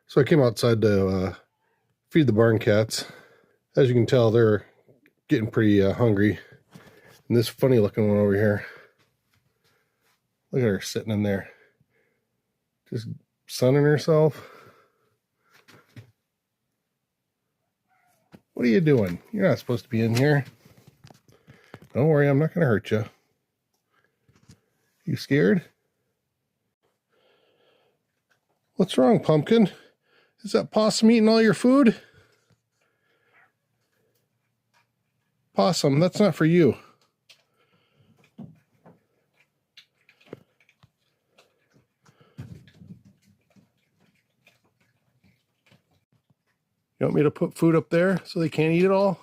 So I came outside to feed the barn cats. As you can tell, they're getting pretty hungry. And this funny looking one over here, look at her sitting in there, just sunning herself. What are you doing? You're not supposed to be in here. Don't worry, I'm not going to hurt you. You scared? What's wrong, Pumpkin? Is that possum eating all your food? Possum, that's not for you. You want me to put food up there so they can't eat it all?